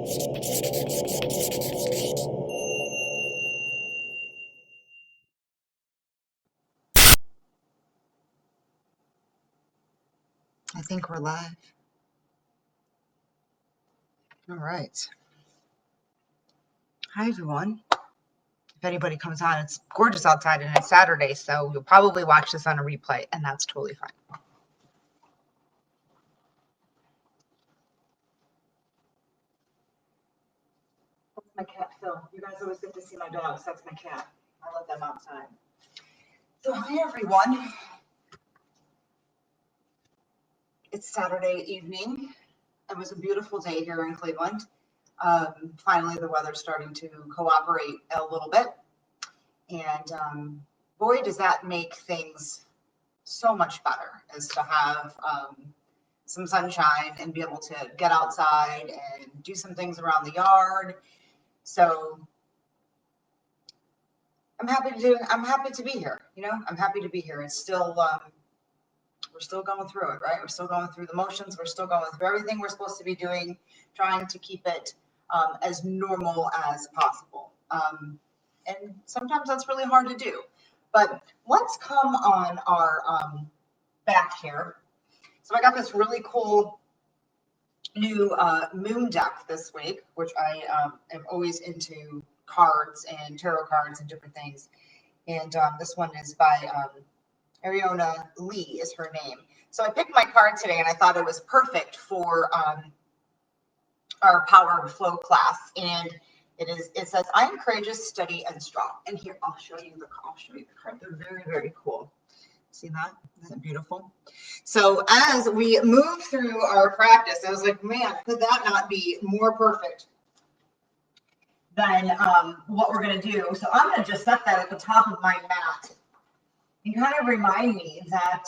I think we're live. All right. Hi, everyone. If anybody comes on, it's gorgeous outside and it's Saturday, so you'll probably watch this on a replay, and that's totally fine. That's my cat, Phil. You guys always get to see my dogs. That's my cat. I let them outside. So hi, everyone. It's Saturday evening. It was a beautiful day here in Cleveland. Finally, the weather's starting to cooperate a little bit. And boy, does that make things so much better, is to have some sunshine and be able to get outside and do some things around the yard. So I'm happy to be here. I'm happy to be here. It's still, we're still going through it, right? We're still going through the motions. We're still going through everything we're supposed to be doing, trying to keep it as normal as possible. And sometimes that's really hard to do. But let's come on our back here. So I got this really cool new moon deck this week, which I am always into cards and tarot cards and different things. And this one is by Ariana Lee is her name. So I picked my card today and I thought it was perfect for our Power and Flow class. And it says, I am courageous, steady, and strong. And here, I'll show you the card. They're very, very cool. See that? Isn't it beautiful? So as we move through our practice, I was like, man, could that not be more perfect than what we're going to do? So I'm going to just set that at the top of my mat and kind of remind me that,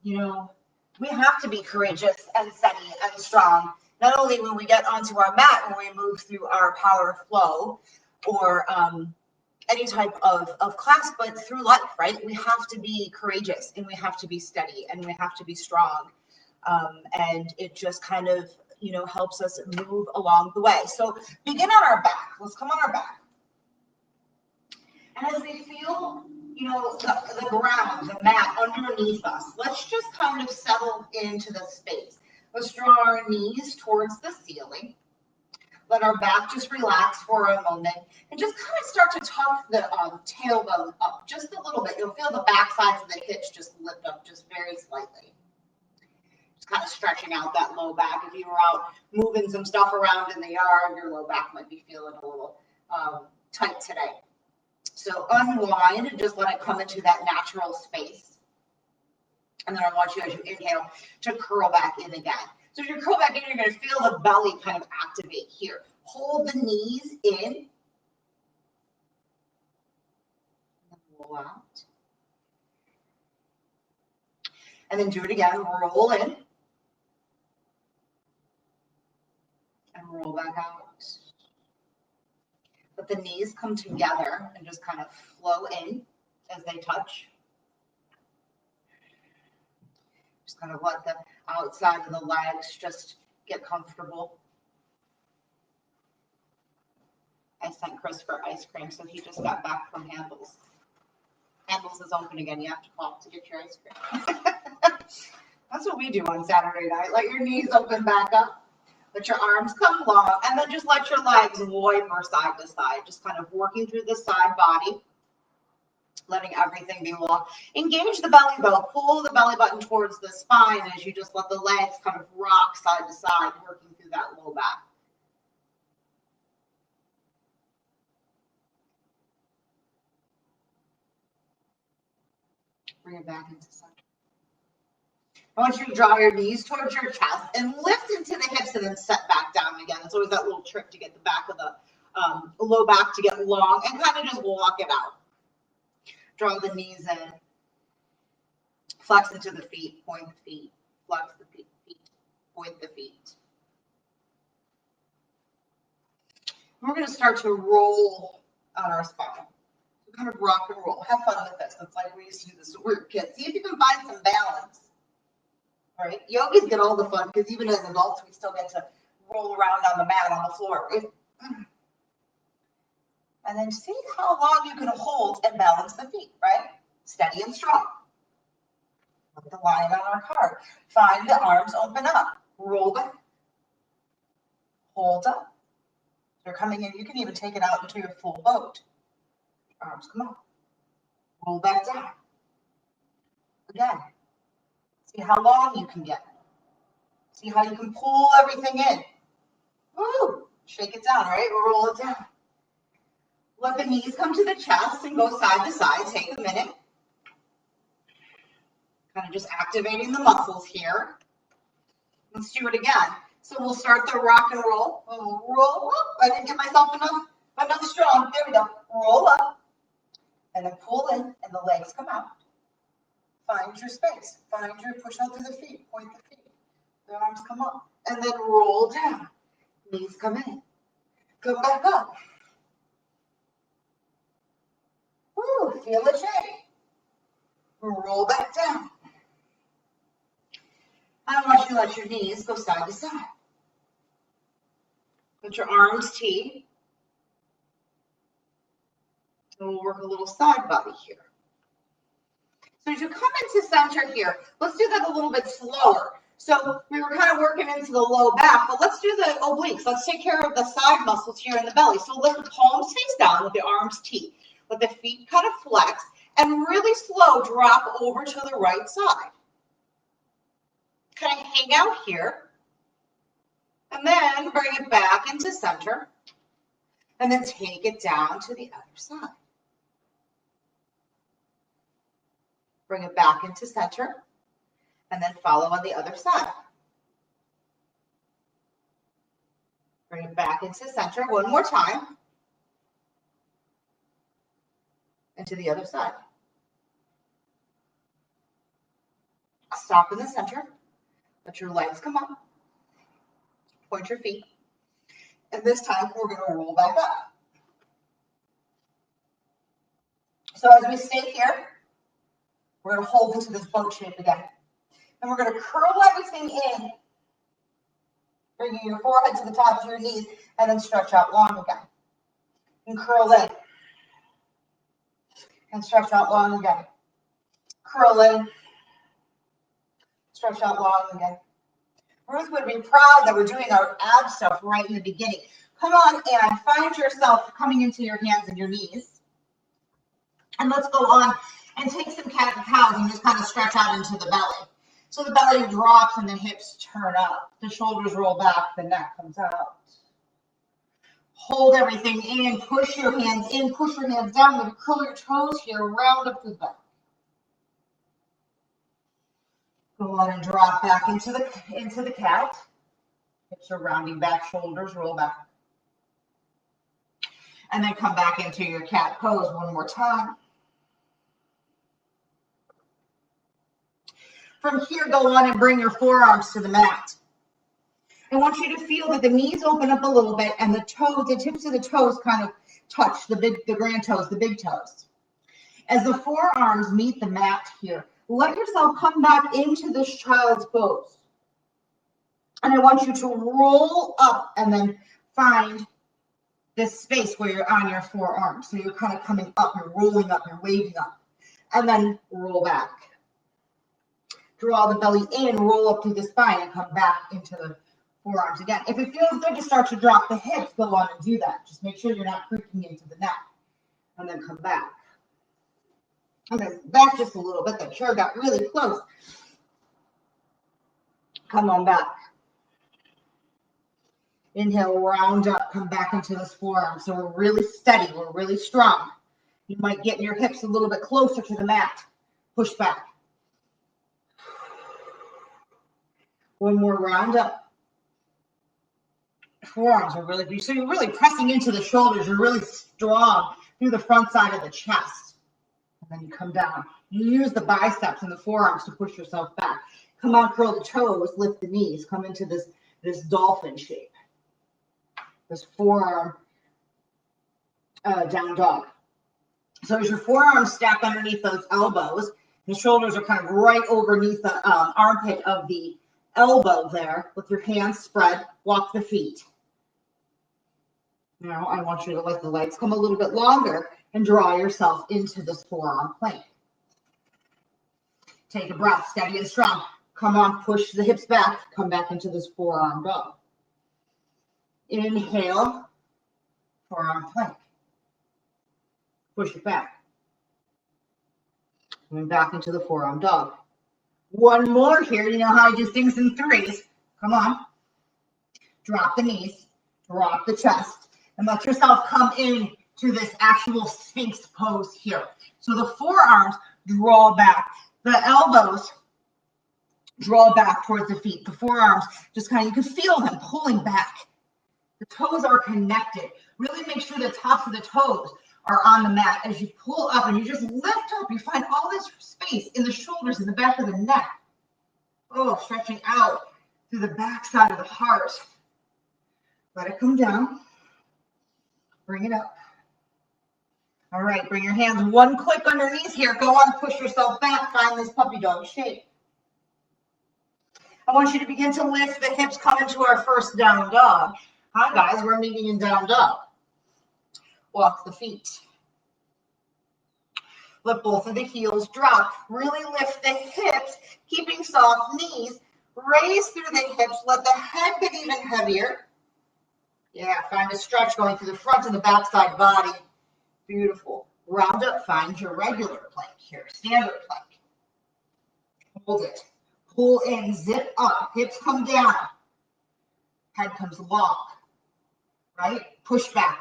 we have to be courageous and steady and strong. Not only when we get onto our mat, when we move through our power flow or any type of class, but through life, right? We have to be courageous and we have to be steady and we have to be strong. And it just kind of, helps us move along the way. So begin on our back. Let's come on our back. And as we feel, the ground, the mat underneath us, let's just kind of settle into the space. Let's draw our knees towards the ceiling. Let our back just relax for a moment and just kind of start to tuck the tailbone up just a little bit. You'll feel the back sides of the hips just lift up just very slightly. Just kind of stretching out that low back. If you were out moving some stuff around in the yard, your low back might be feeling a little tight today. So unwind and just let it come into that natural space. And then I want you, as you inhale, to curl back in again. So as you curl back in, you're going to feel the belly kind of activate here. Hold the knees in. And then roll out. And then do it again. Roll in. And roll back out. Let the knees come together and just kind of flow in as they touch. Just kind of let the outside of the legs just get comfortable. I sent Chris for ice cream, so he just got back from Handles. Handles is open again. You have to call to get your ice cream. That's what we do on Saturday night. Let your knees open back up. Let your arms come long, and then just let your legs waver side to side. Just kind of working through the side body. Letting everything be long. Engage the belly button. Pull the belly button towards the spine as you just let the legs kind of rock side to side, working through that low back. Bring it back into center. I want you to draw your knees towards your chest and lift into the hips and then set back down again. It's always that little trick to get the back of the low back to get long and kind of just walk it out. Draw the knees in, flex into the feet, point the feet, flex the feet, point the feet. And we're going to start to roll on our spine. So kind of rock and roll. Have fun with this. It's like we used to do this when we were kids. See if you can find some balance. All right. Yogis get all the fun because even as adults, we still get to roll around on the mat on the floor. And then see how long you can hold and balance the feet, right? Steady and strong. Look at the line on our card. Find the arms open up. Roll back. Hold up. You're coming in. You can even take it out into your full boat. Arms come up. Roll back down. Again. See how long you can get. See how you can pull everything in. Woo! Shake it down, right? Roll it down. Let the knees come to the chest and go side to side. Take a minute. Kind of just activating the muscles here. Let's do it again. So we'll start the rock and roll. We'll roll up. I didn't get myself enough. Another strong. There we go. Roll up. And then pull in and the legs come out. Find your space. Find your push out through the feet. Point the feet. The arms come up. And then roll down. Knees come in. Come back up. Woo, feel the shake. Roll back down. I want you to let your knees go side to side. Let your arms tee. And we'll work a little side body here. So as you come into center here, let's do that a little bit slower. So we were kind of working into the low back, but let's do the obliques. Let's take care of the side muscles here in the belly. So let the palms face down with the arms tee. Let the feet kind of flex and really slow drop over to the right side. Kind of hang out here. And then bring it back into center. And then take it down to the other side. Bring it back into center. And then follow on the other side. Bring it back into center one more time. And to the other side. Stop in the center. Let your legs come up. Point your feet. And this time we're going to roll back up. So as we stay here, we're going to hold into this boat shape again. And we're going to curl everything in, bringing your forehead to the top of your knees, and then stretch out long again. And curl in. And stretch out long again. Curl in. Stretch out long again. Ruth would be proud that we're doing our ab stuff right in the beginning. Come on and find yourself coming into your hands and your knees. And let's go on and take some cat and cows and just kind of stretch out into the belly. So the belly drops and the hips turn up. The shoulders roll back, the neck comes out. Hold everything in, push your hands in, push your hands down. Then curl your toes here, round up to the back. Go on and drop back into the cat. Hips are rounding back, shoulders roll back. And then come back into your cat pose one more time. From here, go on and bring your forearms to the mat. I want you to feel that the knees open up a little bit and the toes, the tips of the toes kind of touch the grand toes, the big toes. As the forearms meet the mat here, let yourself come back into this child's pose. And I want you to roll up and then find this space where you're on your forearms. So you're kind of coming up, you're rolling up, you're waving up. And then roll back. Draw the belly in, roll up through the spine, and come back into the forearms again. If it feels good to start to drop the hips, go on and do that. Just make sure you're not creaking into the neck. And then come back. And then back just a little bit. The chair got really close. Come on back. Inhale, round up, come back into this forearm. So we're really steady, we're really strong. You might get your hips a little bit closer to the mat. Push back. One more round up. Forearms are really, so you're really pressing into the shoulders. You're really strong through the front side of the chest. And then you come down. You use the biceps and the forearms to push yourself back. Come on, curl the toes, lift the knees. Come into this dolphin shape. This forearm down dog. So as your forearms stack underneath those elbows, the shoulders are kind of right underneath the armpit of the elbow there with your hands spread. Walk the feet. Now I want you to let the legs come a little bit longer and draw yourself into this forearm plank. Take a breath, steady and strong. Come on, push the hips back. Come back into this forearm dog. Inhale, forearm plank. Push it back. Coming back into the forearm dog. One more here. You know how I do things in threes. Come on. Drop the knees, drop the chest, and let yourself come in to this actual Sphinx pose here. So the forearms draw back. The elbows draw back towards the feet. The forearms just kind of, you can feel them pulling back. The toes are connected. Really make sure the tops of the toes are on the mat. As you pull up and you just lift up, you find all this space in the shoulders, in the back of the neck. Oh, stretching out through the back side of the heart. Let it come down. Bring it up. All right, bring your hands one click underneath here. Go on, push yourself back. Find this puppy dog shape. I want you to begin to lift the hips, come into our first down dog. Hi, guys, we're meeting in down dog. Walk the feet. Let both of the heels drop. Really lift the hips, keeping soft knees. Raise through the hips. Let the head get even heavier. Yeah, find a stretch going through the front and the back side body. Beautiful. Round up. Find your regular plank here. Standard plank. Hold it. Pull in. Zip up. Hips come down. Head comes long. Right? Push back.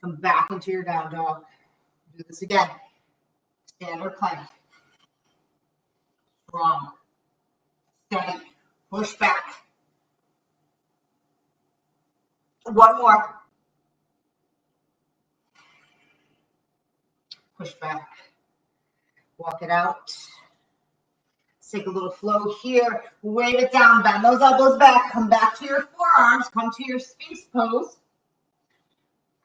Come back into your down dog. Do this again. Standard plank. Strong. Steady. Push back. One more. Push back. Walk it out. Take a little flow here. Wave it down. Bend those elbows back. Come back to your forearms. Come to your Sphinx pose.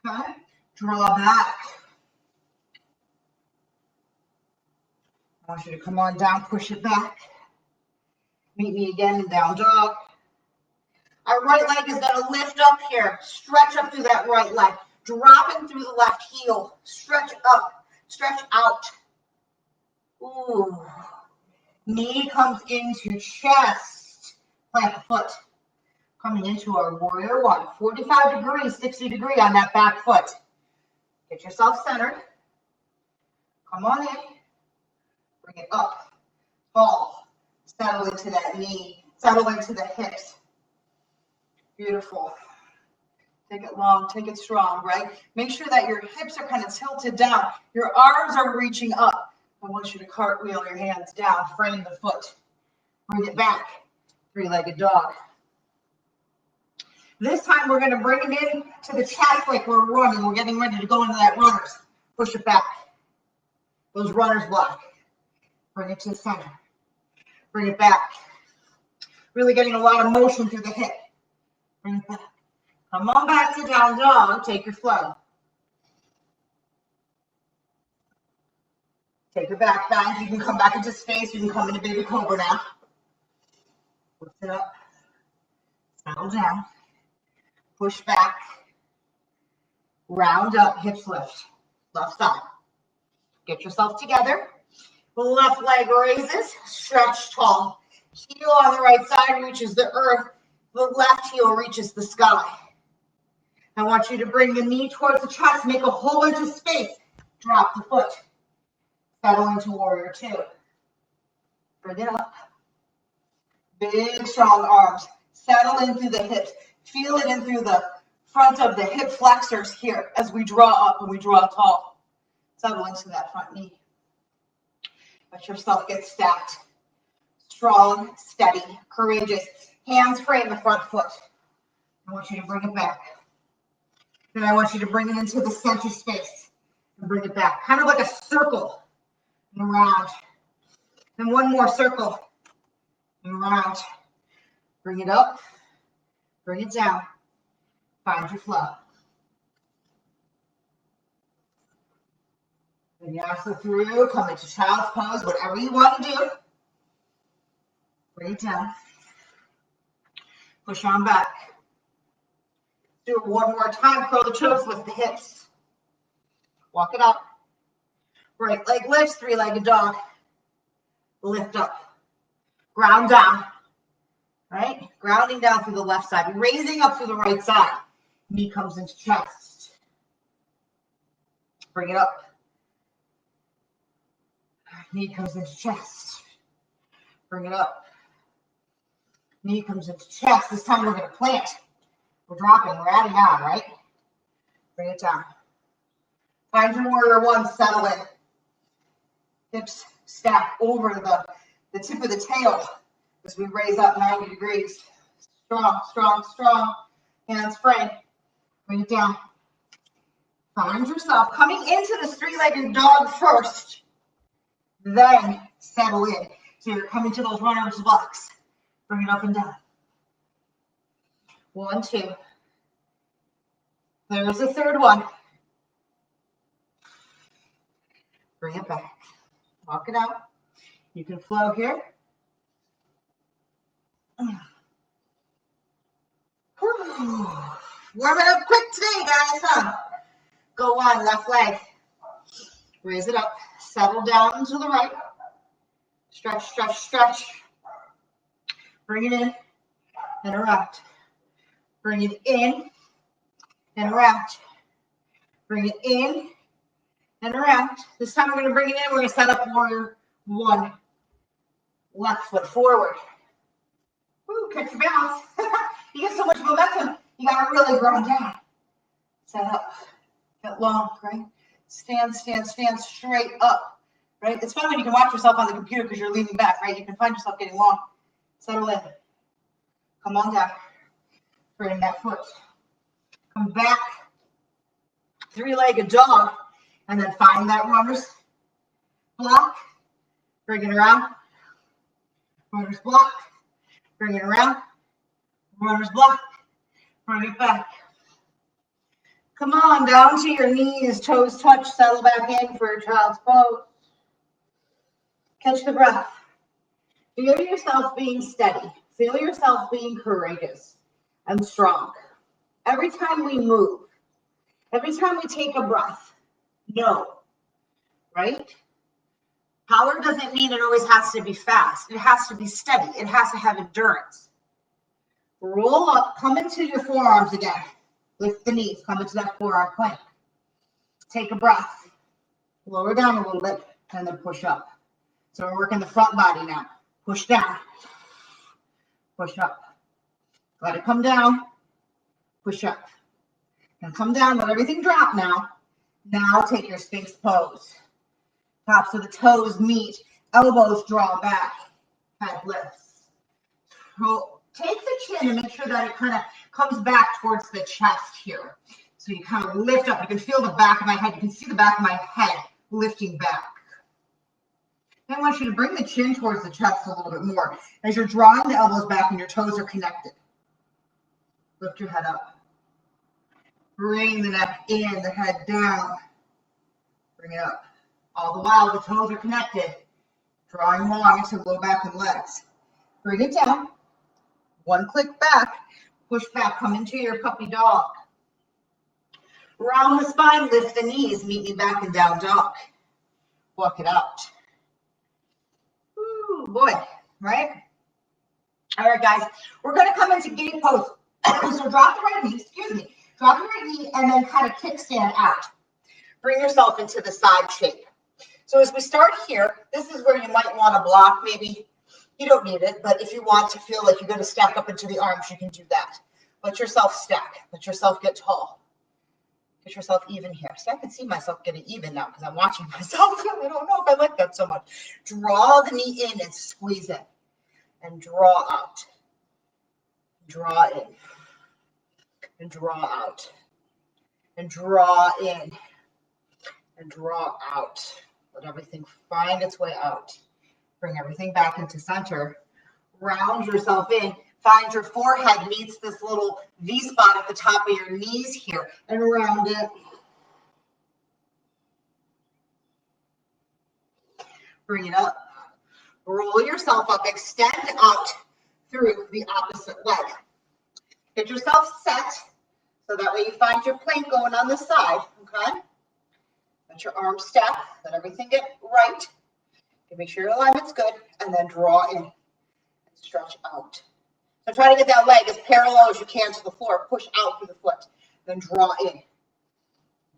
Okay. Draw back. I want you to come on down. Push it back. Meet me again in down dog. Our right leg is going to lift up here. Stretch up through that right leg. Dropping through the left heel. Stretch up. Stretch out. Ooh. Knee comes into chest. Plant the foot. Coming into our warrior one. 45 degrees, 60 degree on that back foot. Get yourself centered. Come on in. Bring it up. Fall. Settle into that knee. Settle into the hips. Beautiful. Take it long, take it strong, right? Make sure that your hips are kind of tilted down. Your arms are reaching up. I want you to cartwheel your hands down, frame the foot. Bring it back. Three-legged dog. This time we're going to bring it in to the chest like we're running. We're getting ready to go into that runners. Push it back. Those runners block. Bring it to the center. Bring it back. Really getting a lot of motion through the hip. Bring it back. Come on back to down dog. Take your flow. Take your back bend. You can come back into space. You can come into baby cobra now. Lift it up. Settle down. Push back. Round up. Hips lift. Left side. Get yourself together. The left leg raises. Stretch tall. Heel on the right side reaches the earth. The left heel reaches the sky. I want you to bring the knee towards the chest. Make a whole bunch of space. Drop the foot. Settle into warrior two. Bring it up. Big, strong arms. Settle in through the hips. Feel it in through the front of the hip flexors here as we draw up and we draw tall. Settle into that front knee. Let yourself get stacked. Strong, steady, courageous. Hands frame the front foot. I want you to bring it back. Then I want you to bring it into the center space and bring it back. Kind of like a circle and around. And one more circle and around. Bring it up. Bring it down. Find your flow. Vinyasa through. Come into child's pose. Whatever you want to do. Bring it down. Push on back. Do it one more time. Curl the toes, lift the hips. Walk it out. Right leg lifts, three-legged dog. Lift up. Ground down. Right? Grounding down through the left side. Raising up through the right side. Knee comes into chest. Bring it up. Knee comes into chest. Bring it up. Knee comes into chest. This time we're going to plant. We're dropping. We're adding on, right? Bring it down. Find your warrior one. Settle in. Hips stack over the tip of the tail as we raise up 90 degrees. Strong, strong, strong. Hands frame. Bring it down. Find yourself coming into this three-legged dog first. Then settle in. So you're coming to those runner's blocks. Bring it up and down. 1, 2. There's the third one. Bring it back. Walk it out. You can flow here. Warm it up quick today, guys, huh? Go on, left leg. Raise it up. Settle down to the right. Stretch, stretch, stretch. Bring it in and around. Bring it in and around. Bring it in and around. This time we're going to bring it in. We're going to set up warrior one. Left foot forward. Woo, catch your balance. You get so much momentum, you got to really ground down. Set up. Get long, right? Stand, stand, stand straight up, right? It's fun when you can watch yourself on the computer because you're leaning back, right? You can find yourself getting long. Settle in. Come on down. Straighten that foot. Come back. Three-legged dog. And then find that runner's block. Bring it around. Runner's block. Bring it around. Runner's block. Bring it back. Come on, down to your knees. Toes touch. Settle back in for a child's pose. Catch the breath. Feel yourself being steady. Feel yourself being courageous and strong. Every time we move, every time we take a breath, know, right? Power doesn't mean it always has to be fast. It has to be steady. It has to have endurance. Roll up, come into your forearms again. Lift the knees, come into that forearm plank. Take a breath. Lower down a little bit, and then push up. So we're working the front body now. Push down. Push up. Let it come down. Push up. And come down, let everything drop now. Now take your Sphinx pose. Tops of the toes meet, elbows draw back, head lifts. So take the chin and make sure that it kind of comes back towards the chest here. So you kind of lift up. You can feel the back of my head. You can see the back of my head lifting back. I want you to bring the chin towards the chest a little bit more as you're drawing the elbows back and your toes are connected. Lift your head up. Bring the neck in, the head down. Bring it up. All the while, the toes are connected. Drawing long into the low back and legs. Bring it down. One click back. Push back. Come into your puppy dog. Round the spine. Lift the knees. Meet me back in down dog. Walk it out. Ooh, boy. Right? All right, guys. We're going to come into gate pose. So drop the right knee. Excuse me. Drop the right knee and then kind of kickstand out. Bring yourself into the side shape. So as we start here, this is where you might want to block. Maybe you don't need it, but if you want to feel like you're going to stack up into the arms, you can do that. Let yourself stack. Let yourself get tall. Get yourself even here. See, I can see myself getting even now because I'm watching myself. I don't know if I like that so much. Draw the knee in and squeeze in. And draw out. Draw in. And draw out. And draw in. And draw out. Let everything find its way out. Bring everything back into center. Round yourself in. Find your forehead meets this little V spot at the top of your knees here. And round it. Bring it up. Roll yourself up. Extend out through the opposite leg. Get yourself set so that way you find your plank going on this side, okay? Let your arms stack, let everything get right. Make sure your alignment's good, and then draw in and stretch out. So try to get that leg as parallel as you can to the floor. Push out through the foot, then draw in,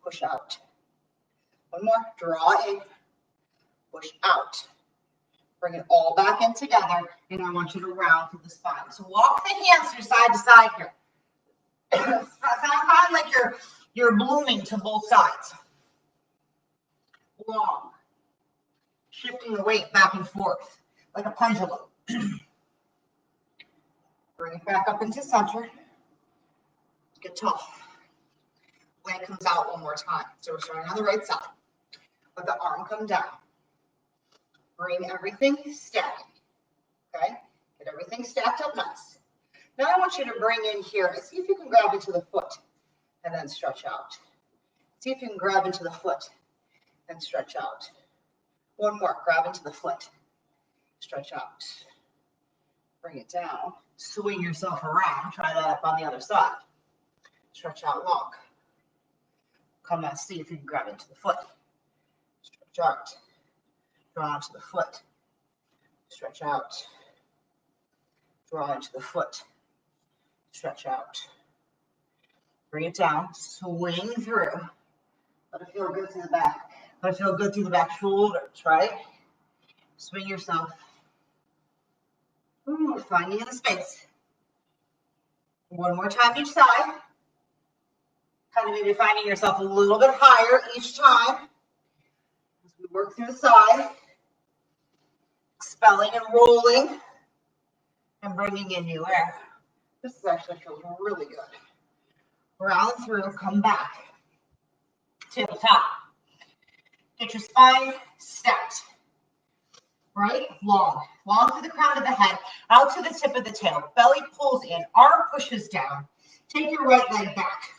push out. One more, draw in, push out. Bring it all back in together, and I want you to round through the spine. So walk the hands from side to side here. Sound kind of like you're blooming to both sides. Long. Shifting the weight back and forth like a pendulum. Bring it back up into center. Get tall. Leg comes out one more time. So we're starting on the right side. Let the arm come down. Bring everything stacked. Okay? Get everything stacked up nice. Now I want you to bring in here and see if you can grab into the foot and then stretch out. See if you can grab into the foot and stretch out. One more, grab into the foot, stretch out, bring it down, swing yourself around, try that up on the other side, stretch out long, come and see if you can grab into the foot, stretch out, draw into the foot, stretch out, draw into the foot, stretch out, bring it down, swing through, let it feel good to the back. Let it feel good through the back shoulders, right? Swing yourself. Ooh, finding the space. One more time each side. Kind of maybe finding yourself a little bit higher each time. As we work through the side. Expelling and rolling. And bringing in new air. This actually feels really good. Round through, come back. Tabletop. Get your spine stacked, right? Long through the crown of the head, out to the tip of the tail. Belly pulls in, arm pushes down. Take your right leg back.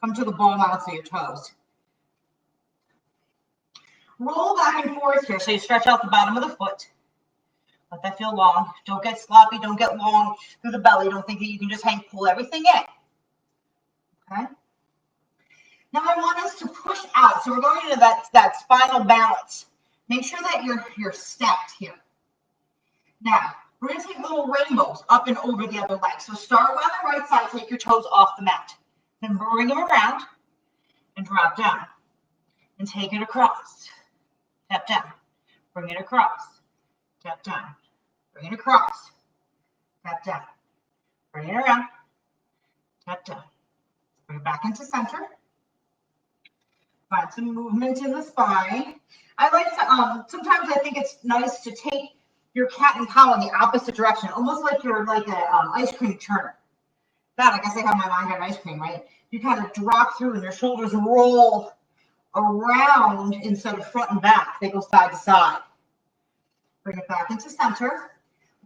Come to the ball mounts of your toes. Roll back and forth here, so you stretch out the bottom of the foot. Let that feel long. Don't get sloppy, don't get long through the belly. Don't think that you can just pull everything in, okay? Now I want us to push out. So we're going into that spinal balance. Make sure that you're stacked here. Now, we're going to take little rainbows up and over the other leg. So start on the right side, take your toes off the mat. Then bring them around and drop down. And take it across. Tap down. Bring it across. Tap down. Bring it across. Tap down. Bring it around. Tap down. Bring it back into center. Find some movement in the spine. I like to, sometimes I think it's nice to take your cat and cow in the opposite direction, almost like you're like a ice cream churner. God, I guess I have my mind on ice cream, right? You kind of drop through and your shoulders roll around instead of front and back. They go side to side. Bring it back into center.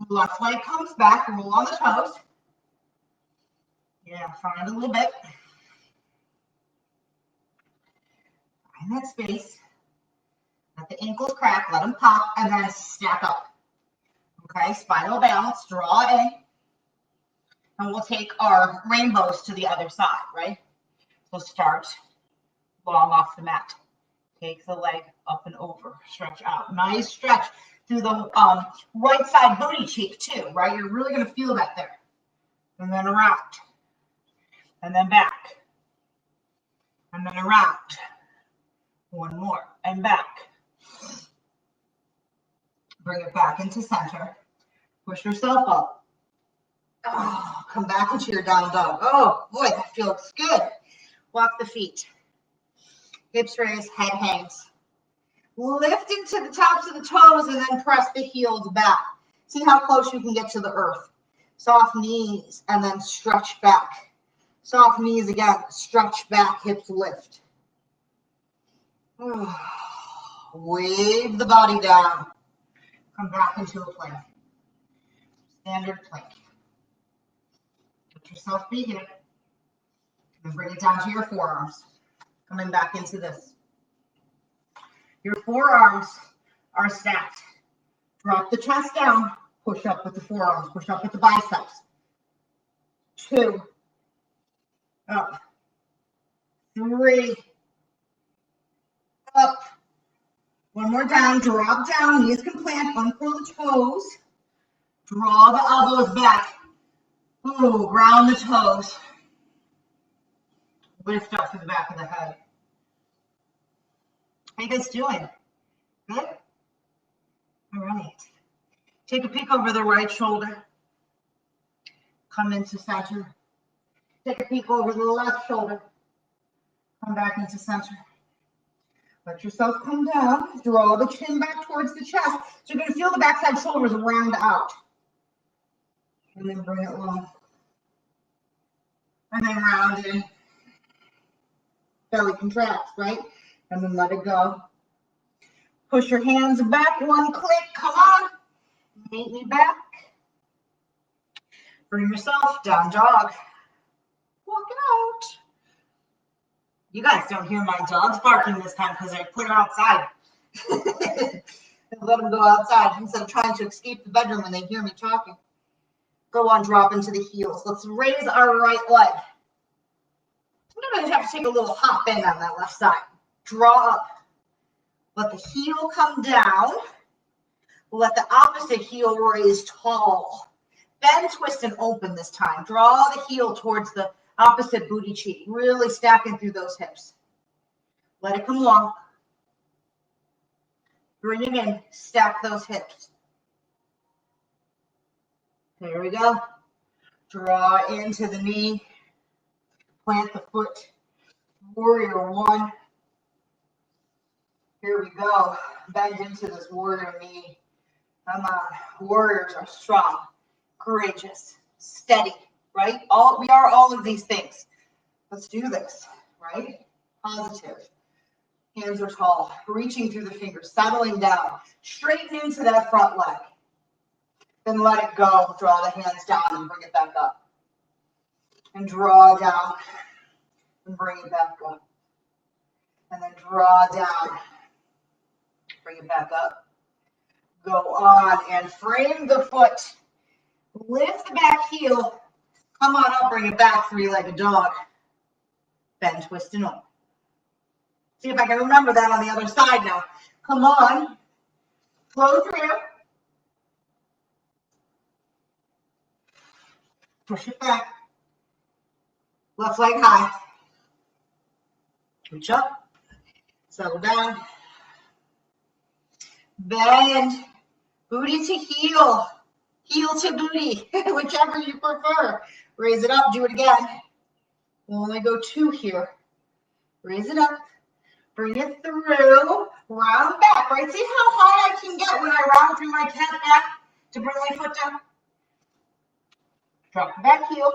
Left leg comes back, roll on the toes. Yeah, find a little bit. Find that space. Let the ankles crack, let them pop, and then stack up. Okay, spinal balance, draw in. And we'll take our rainbows to the other side, right? So start long off the mat. Take the leg up and over, stretch out. Nice stretch through the right side booty cheek too, right? You're really gonna feel that there. And then around, and then back, and then around. One more, and back. Bring it back into center. Push yourself up. Oh, come back into your down dog. Oh, boy, that feels good. Walk the feet. Hips raised, head hangs. Lift into the tops of the toes and then press the heels back. See how close you can get to the earth. Soft knees and then stretch back. Soft knees again, stretch back, hips lift. Wave the body down. Come back into a plank. Standard plank. Let yourself be here. And bring it down to your forearms. Coming back into this. Your forearms are stacked. Drop the chest down. Push up with the forearms. Push up with the biceps. 2, up, 3, up, one more down, drop down, knees can plant, uncurl the toes, draw the elbows back, ooh, ground the toes, lift up through the back of the head. How you guys doing? Good? All right. Take a peek over the right shoulder. Come into center. Take a peek over the left shoulder. Come back into center. Let yourself come down. Draw the chin back towards the chest. So you're going to feel the backside shoulders round out. And then bring it low. And then round in. Belly contracts, right? And then let it go. Push your hands back, one click, come on. Meet me back. Bring yourself down dog. Walk it out. You guys don't hear my dogs barking this time because I put them outside. Let them go outside instead of trying to escape the bedroom when they hear me talking. Go on, drop into the heels. Let's raise our right leg. Sometimes you have to take a little hop in on that left side. Draw up. Let the heel come down. Let the opposite heel raise tall. Bend, twist, and open this time. Draw the heel towards the opposite booty cheek. Really stacking through those hips. Let it come long. Bring it in. Stack those hips. There we go. Draw into the knee. Plant the foot. Warrior 1. Here we go. Bend into this warrior knee. Come on. Warriors are strong, courageous, steady, right? We are all of these things. Let's do this, right? Positive. Hands are tall. Reaching through the fingers. Settling down. Straighten into that front leg. Then let it go. Draw the hands down and bring it back up. And draw down. And bring it back up. And then draw down. Bring it back up. Go on and frame the foot. Lift the back heel. Come on up, bring it back, three-legged dog. Bend, twist, and open. See if I can remember that on the other side now. Come on. Flow through. Push it back. Left leg high. Reach up. Settle down. Bend, booty to heel, heel to booty, whichever you prefer. Raise it up, do it again. We'll only go 2 here. Raise it up, bring it through, round back, right? See how high I can get when I round through my cat back to bring my foot down? Drop the back heel,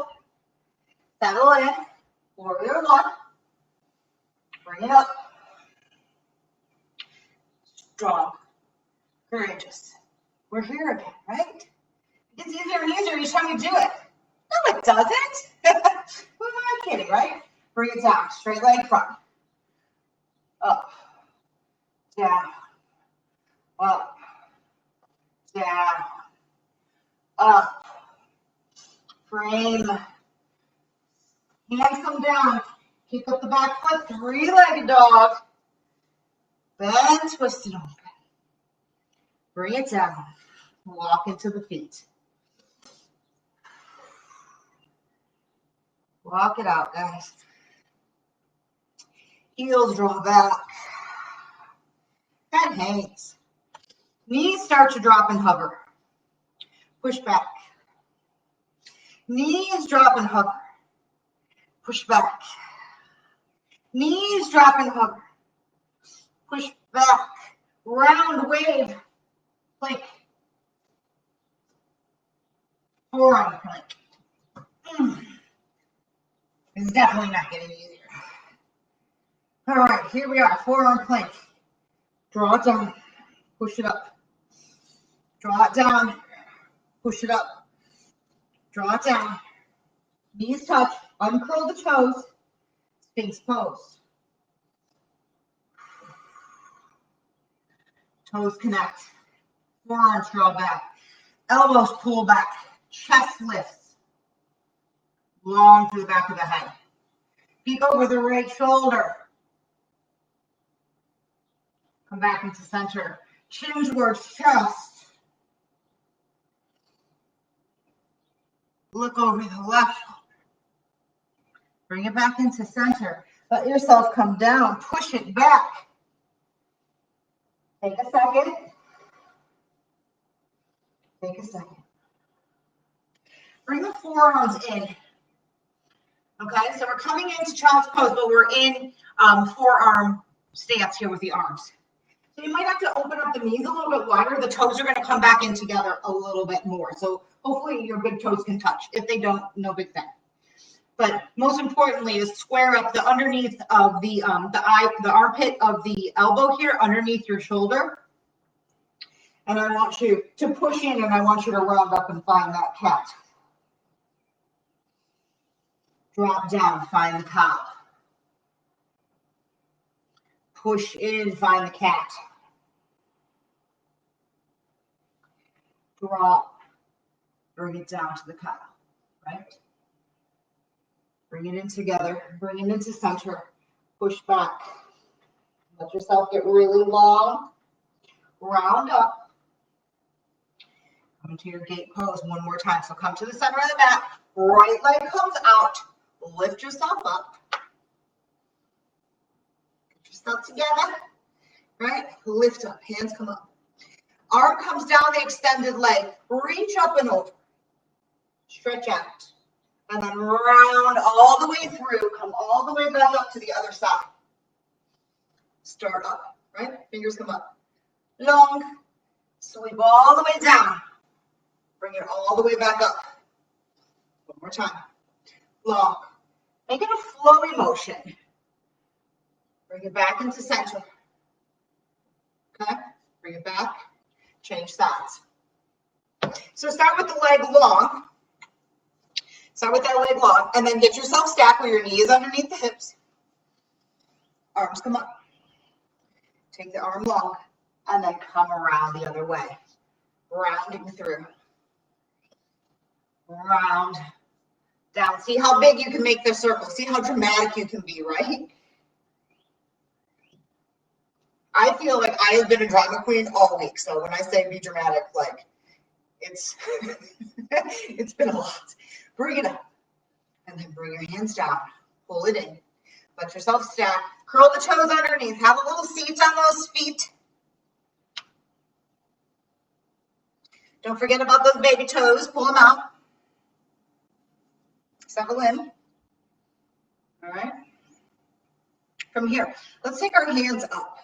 settle in, warrior 1, bring it up, strong. Courageous. We're here again, right? It gets easier and easier each time you do it. No, it doesn't. Who am I kidding, right? Bring it down. Straight leg front. Up. Down. Up. Down. Up. Frame. Hands come down. Kick up the back foot. Three-legged dog. Bend, twist, and open. Bring it down. Walk into the feet. Walk it out, guys. Heels draw back. Head hangs. Knees start to drop and hover. Push back. Knees drop and hover. Push back. Knees drop and hover. Push back. Round wave. Plank. Forearm plank. It's definitely not getting easier. All right, here we are. Forearm plank. Draw it down. Push it up. Draw it down. Push it up. Draw it down. Knees touch. Uncurl the toes. Sphinx pose. Toes connect. Forearms draw back. Elbows pull back. Chest lifts. long through the back of the head. Peek over the right shoulder. Come back into center. Chin towards chest. Look over the left shoulder. Bring it back into center. Let yourself come down. Push it back. Take a second. Take a second. Bring the forearms in. Okay, so we're coming into child's pose, but we're in forearm stance here with the arms. So you might have to open up the knees a little bit wider. The toes are going to come back in together a little bit more. So hopefully your big toes can touch. If they don't, no big thing. But most importantly is square up the underneath of the armpit of the elbow here, underneath your shoulder. And I want you to push in, and I want you to round up and find that cat. Drop down, find the cow. Push in, find the cat. Drop, bring it down to the cow, right? Bring it in together, bring it into center, push back. Let yourself get really long, round up. Come to your gate pose one more time. So come to the center of the mat, right leg comes out, lift yourself up. Get yourself together, right? Lift up, hands come up. Arm comes down the extended leg, reach up and over. Stretch out. And then round all the way through, come all the way back up to the other side. Start up, right? Fingers come up. Long, sweep all the way down. Bring it all the way back up. One more time. Long. Make it a flowy motion. Bring it back into center. Okay? Bring it back. Change sides. So start with the leg long. Start with that leg long, and then get yourself stacked where your knee is underneath the hips. Arms come up. Take the arm long, and then come around the other way. Rounding through. Round down. See how big you can make this circle. See how dramatic you can be, right? I feel like I have been a drama queen all week. So when I say be dramatic, like it's it's been a lot. Bring it up. And then bring your hands down. Pull it in. Let yourself stack. Curl the toes underneath. Have a little seat on those feet. Don't forget about those baby toes. Pull them out. Settle in. All right. From here, let's take our hands up.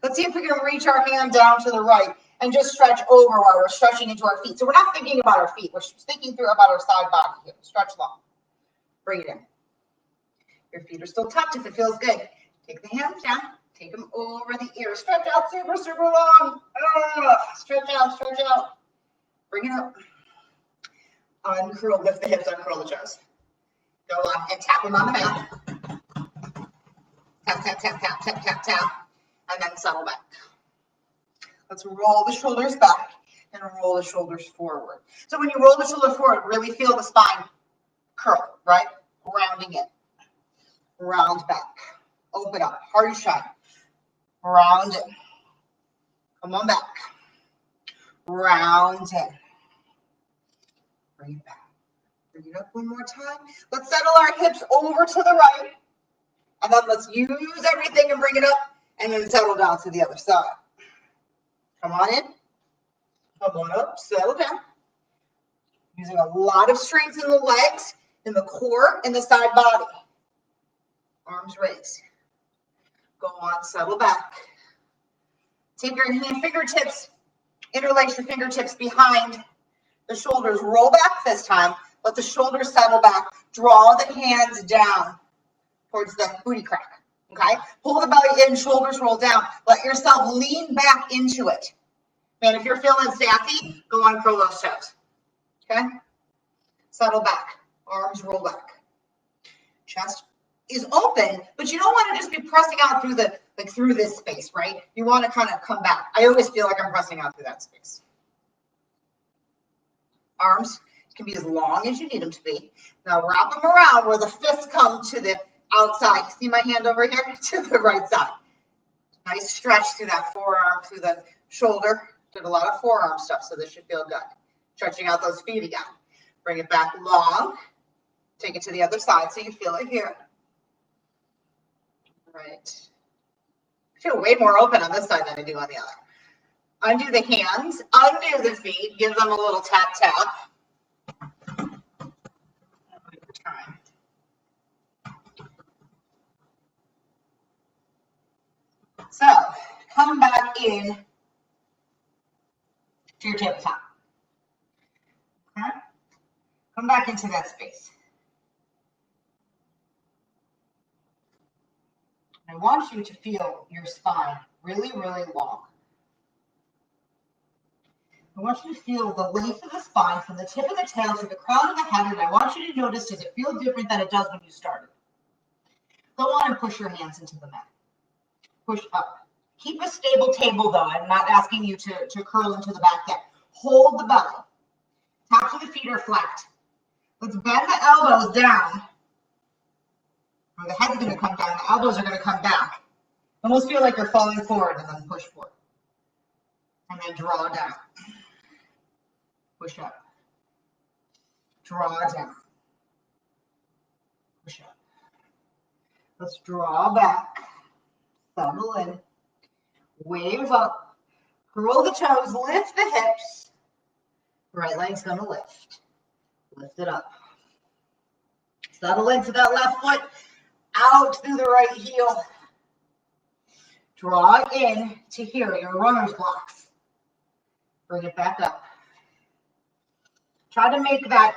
Let's see if we can reach our hand down to the right and just stretch over while we're stretching into our feet. So we're not thinking about our feet. We're thinking through about our side body here. Stretch long. Bring it in. Your feet are still tucked if it feels good. Take the hands down. Take them over the ears. Stretch out super, super long. Stretch out, stretch out. Bring it up. Uncurl, lift the hips, uncurl the toes. Go on and tap them on the mat. Tap, tap, tap, tap, tap, tap, tap. And then settle back. Let's roll the shoulders back and roll the shoulders forward. So when you roll the shoulders forward, really feel the spine curl, right? Rounding it. Round back. Open up. Hard shine. Round it. Come on back. Round it. Bring it back. Bring it up one more time. Let's settle our hips over to the right. And then let's use everything and bring it up. And then settle down to the other side. Come on in. Come on up. Settle down. Using a lot of strength in the legs, in the core, and the side body. Arms raised. Go on. Settle back. Take your hand fingertips. Interlace your fingertips behind the shoulders. Roll back this time. Let the shoulders settle back. Draw the hands down towards the booty crack. Okay? Pull the belly in, shoulders roll down. Let yourself lean back into it. And if you're feeling sassy, go on, curl those toes. Okay? Settle back. Arms roll back. Chest is open, but you don't want to just be pressing out through the through this space, right? You want to kind of come back. I always feel like I'm pressing out through that space. Arms Can be as long as you need them to be. Now wrap them around where the fists come to the outside. See my hand over here? To the right side. Nice stretch through that forearm, through the shoulder. Did a lot of forearm stuff, so this should feel good. Stretching out those feet again. Bring it back long. Take it to the other side so you feel it here. All right. I feel way more open on this side than I do on the other. Undo the hands, undo the feet, give them a little tap tap. Time. So come back in to your tabletop. Okay? Come back into that space. I want you to feel your spine really, really long. I want you to feel the length of the spine from the tip of the tail to the crown of the head, and I want you to notice, does it feel different than it does when you started? Go on and push your hands into the mat. Push up. Keep a stable table, though. I'm not asking you to curl into the back yet. Hold the belly. Tops of the feet are flat. Let's bend the elbows down. Or the head's going to come down. The elbows are going to come back. Almost feel like you're falling forward and then push forward. And then draw down. Push up. Draw down. Push up. Let's draw back. Settle in. Wave up. Curl the toes. Lift the hips. Right leg's going to lift. Lift it up. Settle into that left foot. Out through the right heel. Draw in to here, your runner's blocks. Bring it back up. Try to make that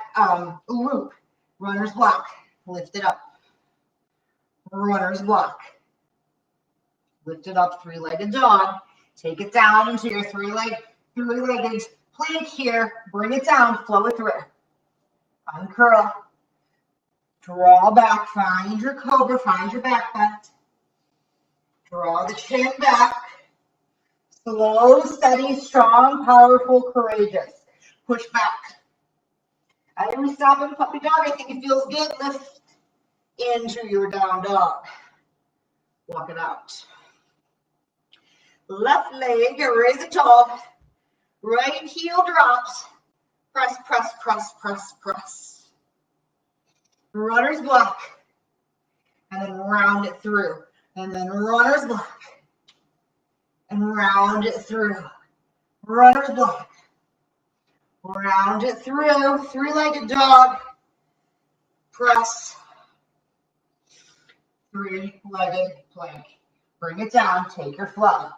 loop. Runner's block. Lift it up. Runner's block. Lift it up, three-legged dog. Take it down into your three-legged plank here. Bring it down, flow it through. Uncurl. Draw back, find your cobra, find your back bend. Draw the chin back. Slow, steady, strong, powerful, courageous. Push back. As we stop in puppy dog, I think it feels good. Lift into your down dog. Walk it out. Left leg, raise it tall. Right heel drops. Press, press, press, press, press. Runner's block. And then round it through. And then runner's block. And round it through. Runner's block. Round it through. Three-legged dog. Press. Three-legged plank. Bring it down. Take your flow.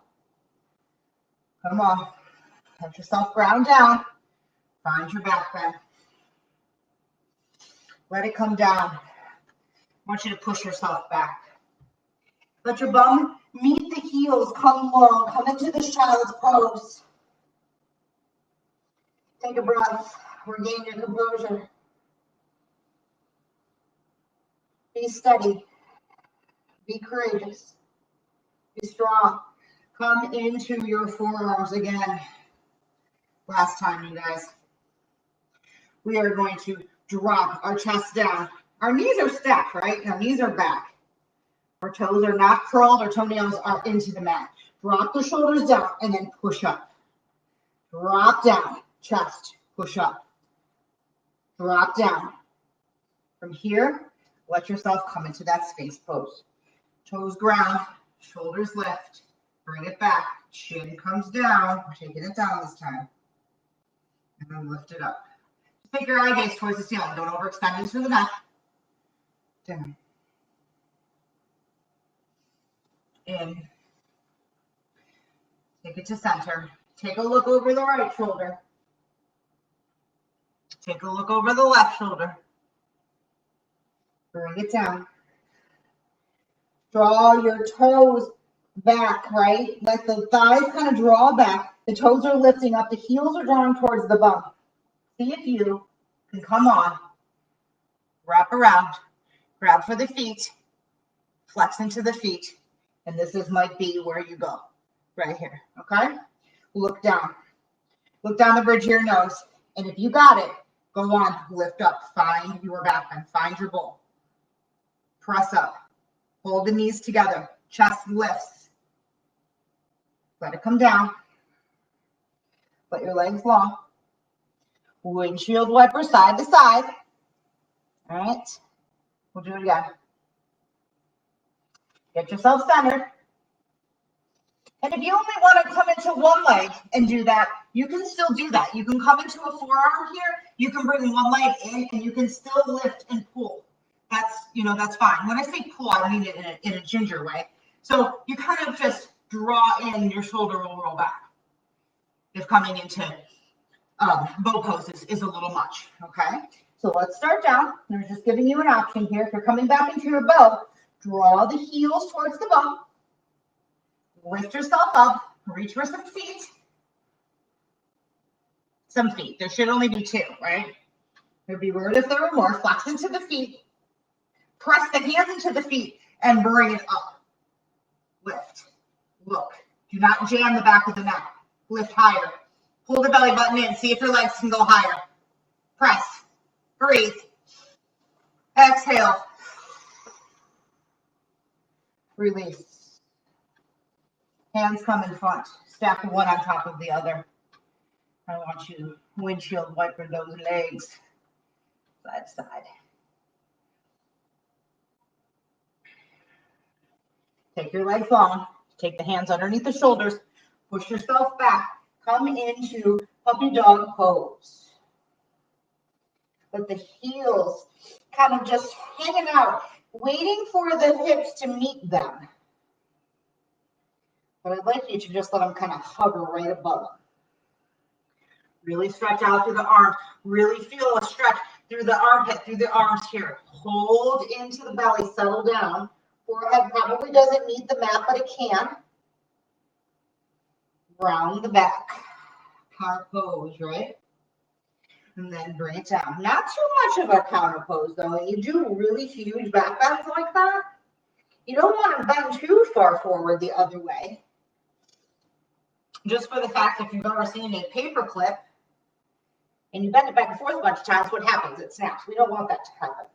Come on. Let yourself ground down. Find your back bend. Let it come down. I want you to push yourself back. Let your bum meet the heels. Come low. Come into this child's pose. Take a breath. Regain your composure. Be steady. Be courageous. Be strong. Come into your forearms again. Last time, you guys. We are going to drop our chest down. Our knees are stacked, right? Our knees are back. Our toes are not curled. Our toenails are into the mat. Drop the shoulders down and then push up. Drop down. Chest. Push up. Drop down. From here, let yourself come into that Sphinx pose. Toes ground. Shoulders lift. Bring it back. Chin comes down. We're taking it down this time. And then lift it up. Take your eye gaze towards the ceiling. Don't overextend into the neck. Down. In. Take it to center. Take a look over the right shoulder. Take a look over the left shoulder. Bring it down. Draw your toes back, right? Let the thighs kind of draw back. The toes are lifting up. The heels are drawing towards the bum. See if you can come on. Wrap around. Grab for the feet. Flex into the feet. And this might be where you go. Right here. Okay? Look down. Look down the bridge of your nose. And if you got it, Go on, lift up, find your back bend, find your bowl. Press up, hold the knees together, chest lifts. Let it come down. Let your legs long. Windshield wiper side to side. All right, we'll do it again. Get yourself centered. And if you only want to come into one leg and do that, you can still do that. You can come into a forearm here. You can bring one leg in and you can still lift and pull. That's, that's fine. When I say pull, I mean it in a ginger way. So you kind of just draw in, your shoulder will roll back. If coming into bow poses is a little much, okay? So let's start down. I'm just giving you an option here. If you're coming back into your bow, draw the heels towards the bow. Lift yourself up, reach for some feet. Some feet. There should only be two, right? It'd be weird if there were more. Flex into the feet. Press the hands into the feet and bring it up. Lift. Look. Do not jam the back of the neck. Lift higher. Pull the belly button in. See if your legs can go higher. Press. Breathe. Exhale. Release. Hands come in front. Stack one on top of the other. I want you to windshield wiper those legs. Side to side. Take your legs long. Take the hands underneath the shoulders. Push yourself back. Come into puppy dog pose. With the heels kind of just hanging out, waiting for the hips to meet them. But I'd like you to just let them kind of hover right above them. Really stretch out through the arms. Really feel a stretch through the armpit, through the arms here. Hold into the belly, settle down. Forehead probably doesn't need the mat, but it can. Round the back. Counter pose, right? And then bring it down. Not too much of a counter pose, though. When you do really huge back bends like that, you don't want to bend too far forward the other way. Just for the fact, if you've ever seen a paper clip and you bend it back and forth a bunch of times, what happens? It snaps. We don't want that to happen.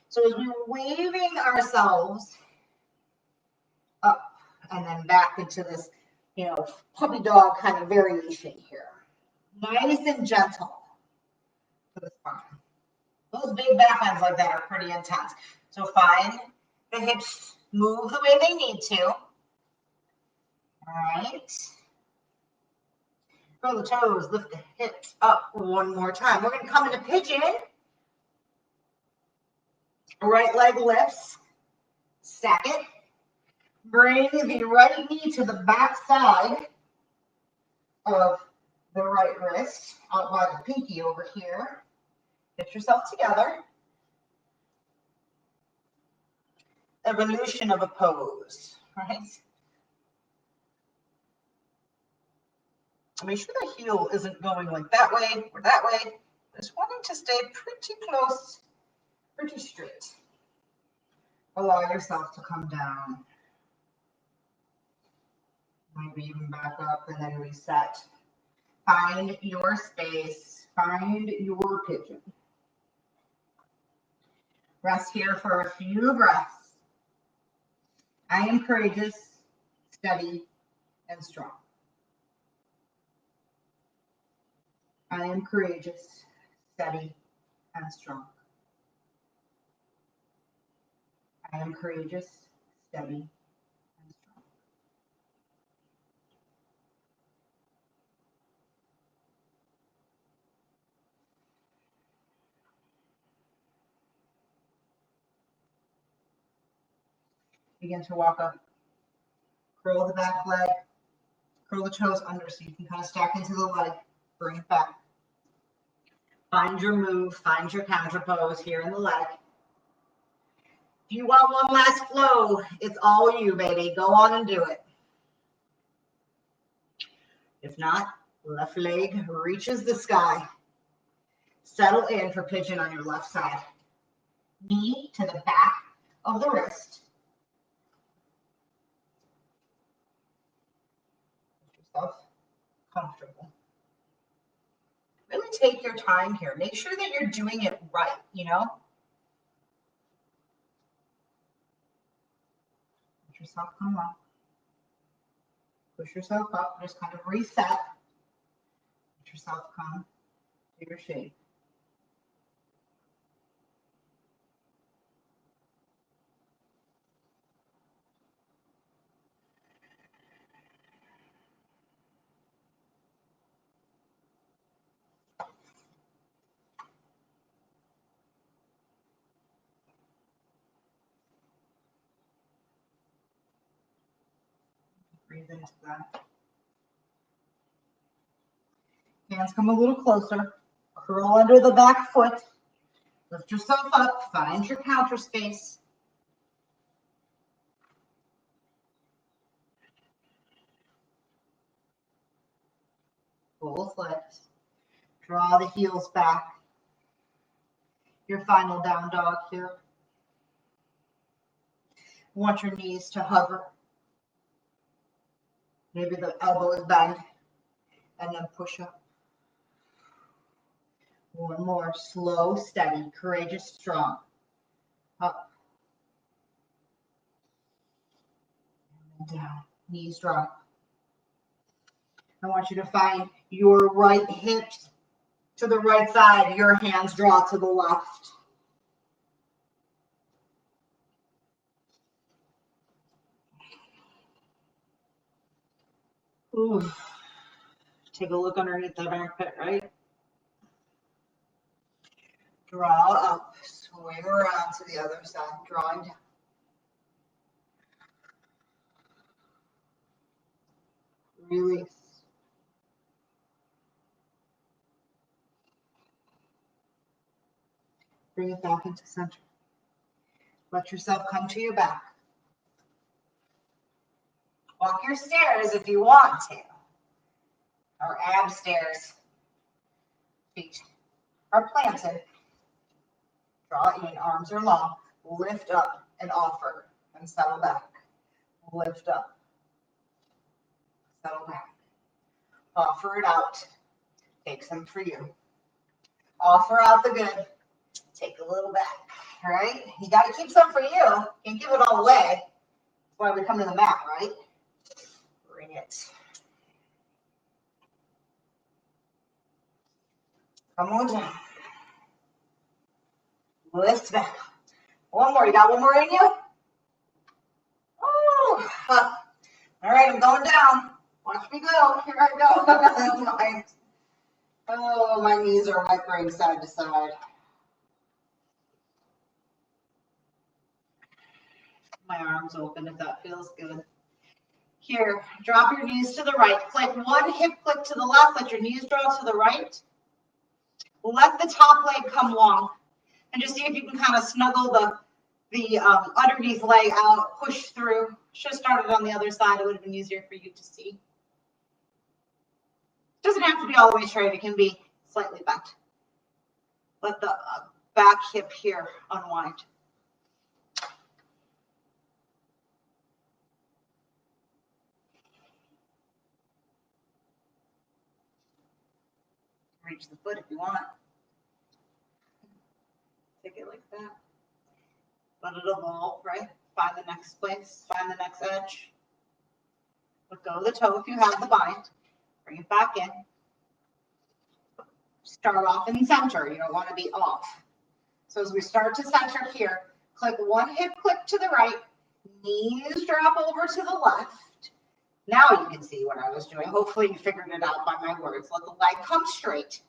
So as we're waving ourselves up and then back into this, puppy dog kind of variation here. Nice and gentle for the spine. Those big back bends like that are pretty intense. So find the hips move the way they need to. All right. Curl the toes, lift the hips up one more time. We're going to come into pigeon. Right leg lifts. Stack it. Bring the right knee to the back side of the right wrist, out by the pinky over here. Get yourself together. Evolution of a pose, right? Make sure the heel isn't going like that way or that way. Just wanting to stay pretty close, pretty straight. Allow yourself to come down. Maybe even back up and then reset. Find your space. Find your pigeon. Rest here for a few breaths. I am courageous, steady, and strong. I am courageous, steady, and strong. I am courageous, steady, and strong. Begin to walk up. Curl the back leg. Curl the toes under so you can kind of stack into the leg. Bring it back. Find your move. Find your counter pose here in the leg. If you want one last flow, it's all you, baby. Go on and do it. If not, left leg reaches the sky. Settle in for pigeon on your left side. Knee to the back of the wrist. Make yourself comfortable. Really take your time here. Make sure that you're doing it right, you know? Let yourself come up. Push yourself up. Just kind of reset. Let yourself come to your shape. Breathe into that. Hands come a little closer. Curl under the back foot. Lift yourself up. Find your counter space. Full flex. Draw the heels back. Your final down dog here. Want your knees to hover. Maybe the elbows bend. And then push up. One more. Slow, steady, courageous, strong. Up. And down. Knees drop. I want you to find your right hip to the right side. Your hands draw to the left. Ooh. Take a look underneath that armpit, right? Draw up, swing around to the other side, drawing down. Release. Bring it back into center. Let yourself come to your back. Walk your stairs if you want to, or ab stairs. Feet are planted. Draw in, arms are long. Lift up and offer and settle back. Lift up, settle back. Offer it out. Take some for you. Offer out the good. Take a little back. All right? You got to keep some for you. Can't give it all away. That's why we come to the mat, right? Bring it. Come on down. Lift back. One more. You got one more in you? Oh. All right, I'm going down. Watch me go. Here I go. Oh, my knees are whispering side to side. My arms open if that feels good. Here, drop your knees to the right. Click one hip click to the left. Let your knees draw to the right. Let the top leg come long. And just see if you can kind of snuggle the underneath leg out, push through. Should have started on the other side. It would have been easier for you to see. Doesn't have to be all the way straight. It can be slightly bent. Let the back hip here unwind. Reach the foot if you want. Take it like that. Let it evolve, right? Find the next place. Find the next edge. Let go of the toe if you have the bind. Bring it back in. Start off in center. You don't want to be off. So as we start to center here, click one hip click to the right. Knees drop over to the left. Now you can see what I was doing. Hopefully you figured it out by my words. Let the leg come straight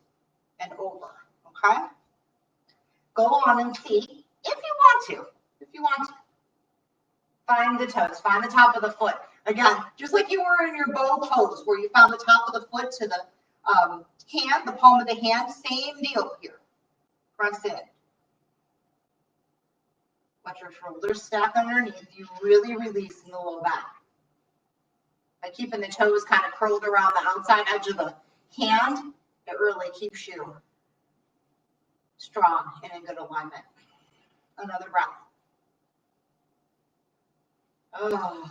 and over, okay? Go on and see if you want to. If you want to. Find the toes. Find the top of the foot. Again, just like you were in your bow pose where you found the top of the foot to the hand, the palm of the hand, same deal here. Press in. Let your shoulders stack underneath. You really release in the low back. By keeping the toes kind of curled around the outside edge of the hand, it really keeps you strong and in good alignment. Another breath. Oh,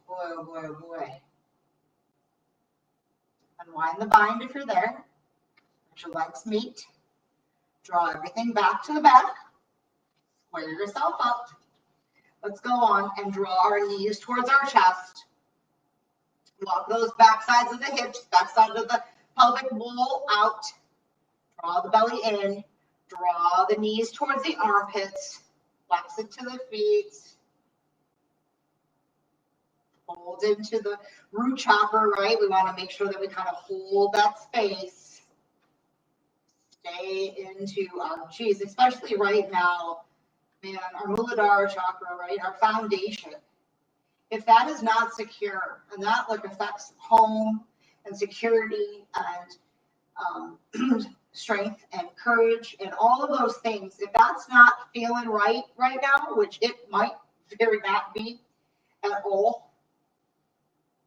boy, oh boy, oh boy. Unwind the bind if you're there. Your legs meet. Draw everything back to the back. Square yourself up. Let's go on and draw our knees towards our chest. Walk those back sides of the hips, back side of the pelvic bowl out. Draw the belly in. Draw the knees towards the armpits. Flex it to the feet. Hold into the root chakra, right? We want to make sure that we kind of hold that space. Stay into our geez, especially right now, man, our Muladhara chakra, right? Our foundation. If that is not secure, and that like affects home and security and strength and courage and all of those things, if that's not feeling right now, which it might very not be at all,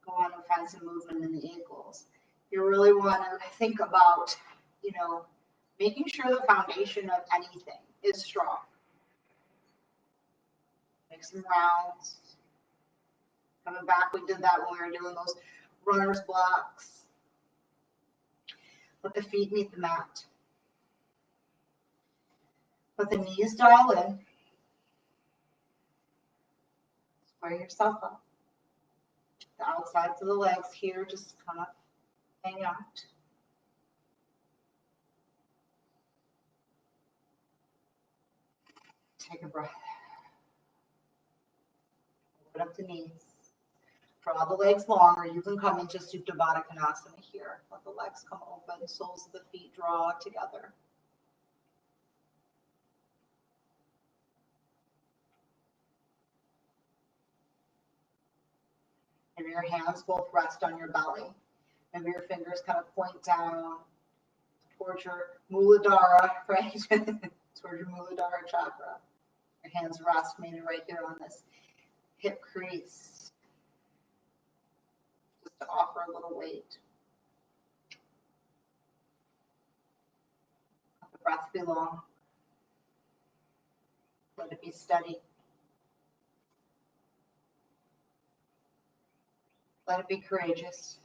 go on and find some movement in the ankles. You really want to think about, you know, making sure the foundation of anything is strong. Make some rounds. Coming back, we did that when we were doing those runner's blocks. Let the feet meet the mat. Let the knees dial in. Square yourself up. The outsides of the legs here just kind of hang out. Take a breath. Open up the knees. Draw the legs long, or you can come into Supta Baddha Konasana here. Let the legs come open, soles of the feet draw together. And your hands both rest on your belly. And your fingers kind of point down towards your Muladhara, right? Towards your Muladhara chakra. Your hands rest maybe right here on this hip crease. Just to offer a little weight. Let the breath be long. Let it be steady. Let it be courageous.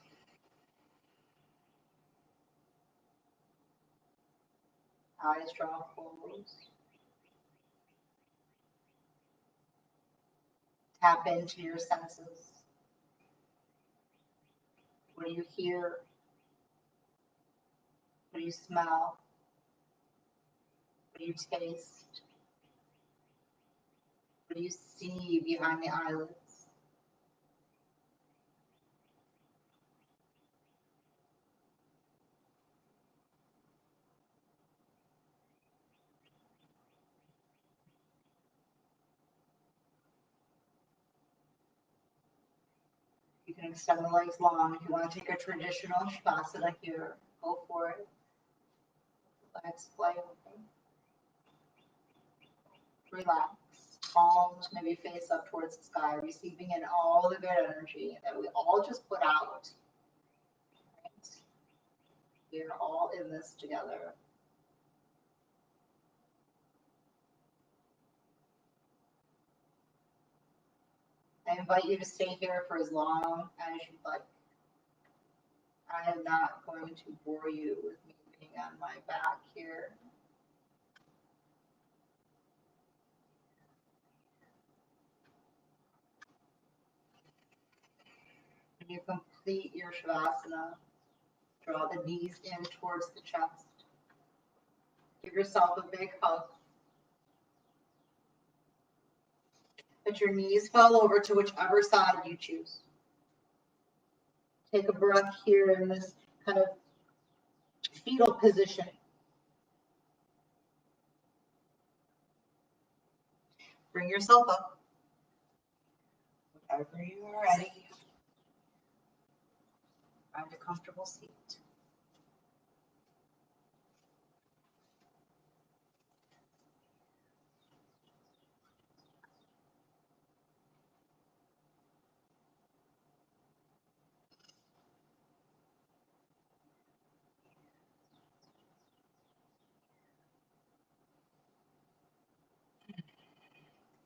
Eyes draw closed. Tap into your senses. What do you hear? What do you smell? What do you taste? What do you see behind the eyelids? You can extend the legs long. If you want to take a traditional Shavasana here, go for it. Legs fly open. Relax. Palms maybe face up towards the sky, receiving in all the good energy that we all just put out. Right? We're all in this together. I invite you to stay here for as long as you'd like. I am not going to bore you with me being on my back here. When you complete your Shavasana, draw the knees in towards the chest. Give yourself a big hug. Let your knees fall over to whichever side you choose. Take a breath here in this kind of fetal position. Bring yourself up. Whenever you are ready, find a comfortable seat.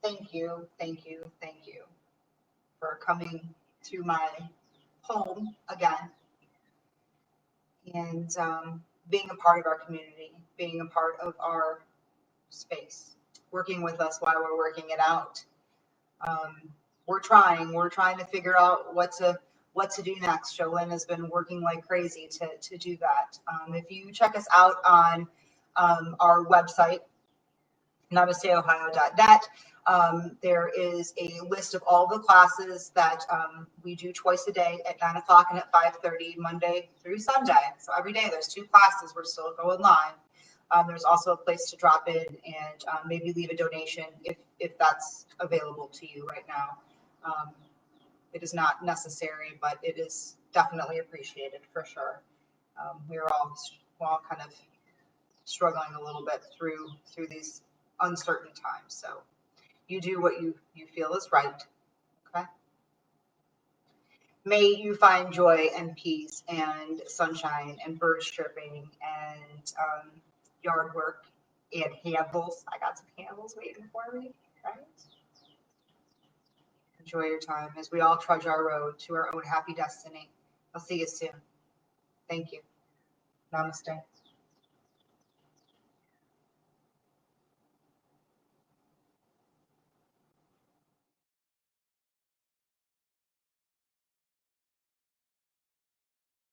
Thank you, thank you, thank you for coming to my home again and being a part of our community, being a part of our space, working with us while we're working it out. We're trying to figure out what to do next. Jolene has been working like crazy to do that. If you check us out on our website, namasteohio.net, there is a list of all the classes that we do twice a day at 9 o'clock and at 5:30, Monday through Sunday. So every day there's 2 classes. We're still going live. There's also a place to drop in and maybe leave a donation if that's available to you right now. It is not necessary, but it is definitely appreciated for sure. We're all kind of struggling a little bit through these uncertain times. So you do what you feel is right. Okay. May you find joy and peace and sunshine and birds chirping and yard work and handles. I got some handles waiting for me, right? Enjoy your time as we all trudge our road to our own happy destiny. I'll see you soon. Thank you. Namaste.